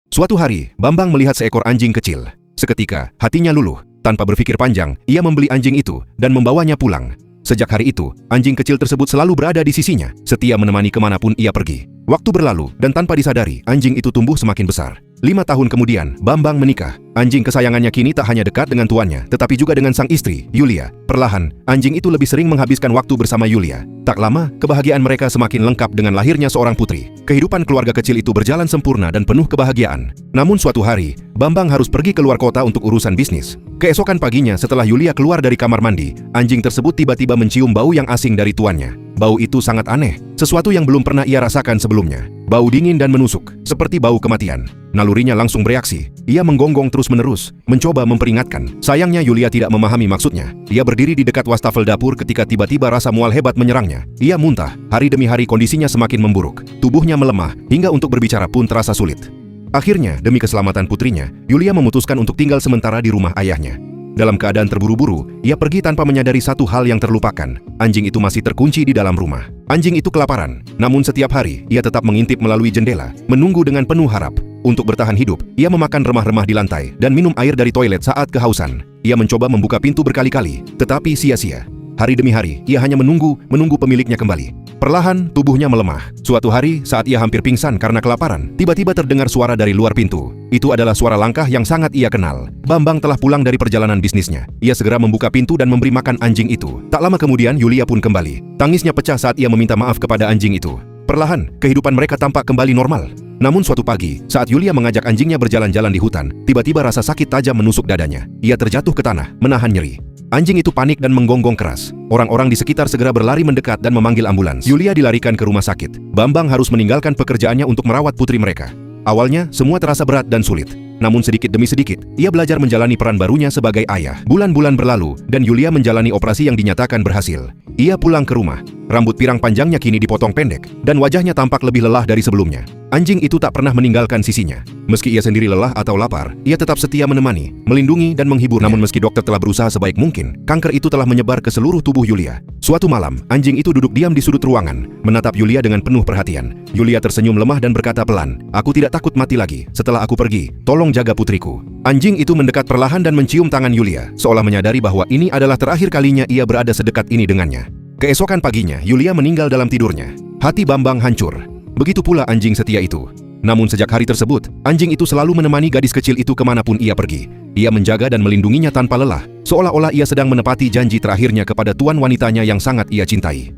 Suatu hari, Bambang melihat seekor anjing kecil. Seketika, hatinya luluh. Tanpa berpikir panjang, ia membeli anjing itu dan membawanya pulang. Sejak hari itu, anjing kecil tersebut selalu berada di sisinya, setia menemani kemanapun ia pergi. Waktu berlalu, dan tanpa disadari, anjing itu tumbuh semakin besar. 5 tahun kemudian, Bambang menikah. Anjing kesayangannya kini tak hanya dekat dengan tuannya, tetapi juga dengan sang istri, Yulia. Perlahan, anjing itu lebih sering menghabiskan waktu bersama Yulia. Tak lama, kebahagiaan mereka semakin lengkap dengan lahirnya seorang putri. Kehidupan keluarga kecil itu berjalan sempurna dan penuh kebahagiaan. Namun suatu hari, Bambang harus pergi keluar kota untuk urusan bisnis. Keesokan paginya, setelah Yulia keluar dari kamar mandi, anjing tersebut tiba-tiba mencium bau yang asing dari tuannya. Bau itu sangat aneh, sesuatu yang belum pernah ia rasakan sebelumnya. Bau dingin dan menusuk, seperti bau kematian. Nalurinya langsung bereaksi. Ia menggonggong terus-menerus, mencoba memperingatkan. Sayangnya Yulia tidak memahami maksudnya. Ia berdiri di dekat wastafel dapur ketika tiba-tiba rasa mual hebat menyerangnya. Ia muntah. Hari demi hari kondisinya semakin memburuk. Tubuhnya melemah, hingga untuk berbicara pun terasa sulit. Akhirnya, demi keselamatan putrinya, Yulia memutuskan untuk tinggal sementara di rumah ayahnya. Dalam keadaan terburu-buru, ia pergi tanpa menyadari satu hal yang terlupakan. Anjing itu masih terkunci di dalam rumah. Anjing itu kelaparan, namun setiap hari, ia tetap mengintip melalui jendela, menunggu dengan penuh harap. Untuk bertahan hidup, ia memakan remah-remah di lantai, dan minum air dari toilet saat kehausan. Ia mencoba membuka pintu berkali-kali, tetapi sia-sia. Hari demi hari, ia hanya menunggu pemiliknya kembali. Perlahan, tubuhnya melemah. Suatu hari, saat ia hampir pingsan karena kelaparan, tiba-tiba terdengar suara dari luar pintu. Itu adalah suara langkah yang sangat ia kenal. Bambang telah pulang dari perjalanan bisnisnya. Ia segera membuka pintu dan memberi makan anjing itu. Tak lama kemudian, Yulia pun kembali. Tangisnya pecah saat ia meminta maaf kepada anjing itu. Perlahan, kehidupan mereka tampak kembali normal. Namun suatu pagi, saat Yulia mengajak anjingnya berjalan-jalan di hutan, tiba-tiba rasa sakit tajam menusuk dadanya. Ia terjatuh ke tanah, menahan nyeri. Anjing itu panik dan menggonggong keras. Orang-orang di sekitar segera berlari mendekat dan memanggil ambulans. Yulia dilarikan ke rumah sakit. Bambang harus meninggalkan pekerjaannya untuk merawat putri mereka. Awalnya, semua terasa berat dan sulit. Namun sedikit demi sedikit, ia belajar menjalani peran barunya sebagai ayah. Bulan-bulan berlalu, dan Yulia menjalani operasi yang dinyatakan berhasil. Ia pulang ke rumah. Rambut pirang panjangnya kini dipotong pendek, dan wajahnya tampak lebih lelah dari sebelumnya. Anjing itu tak pernah meninggalkan sisinya. Meski ia sendiri lelah atau lapar, ia tetap setia menemani, melindungi dan menghibur. Namun meski dokter telah berusaha sebaik mungkin, kanker itu telah menyebar ke seluruh tubuh Yulia. Suatu malam, anjing itu duduk diam di sudut ruangan, menatap Yulia dengan penuh perhatian. Yulia tersenyum lemah dan berkata pelan, "Aku tidak takut mati lagi. Setelah aku pergi, tolong jaga putriku." Anjing itu mendekat perlahan dan mencium tangan Yulia, seolah menyadari bahwa ini adalah terakhir kalinya ia berada sedekat ini dengannya. Keesokan paginya, Yulia meninggal dalam tidurnya. Hati Bambang hancur. Begitu pula anjing setia itu. Namun sejak hari tersebut, anjing itu selalu menemani gadis kecil itu kemanapun ia pergi. Ia menjaga dan melindunginya tanpa lelah, seolah-olah ia sedang menepati janji terakhirnya kepada tuan wanitanya yang sangat ia cintai.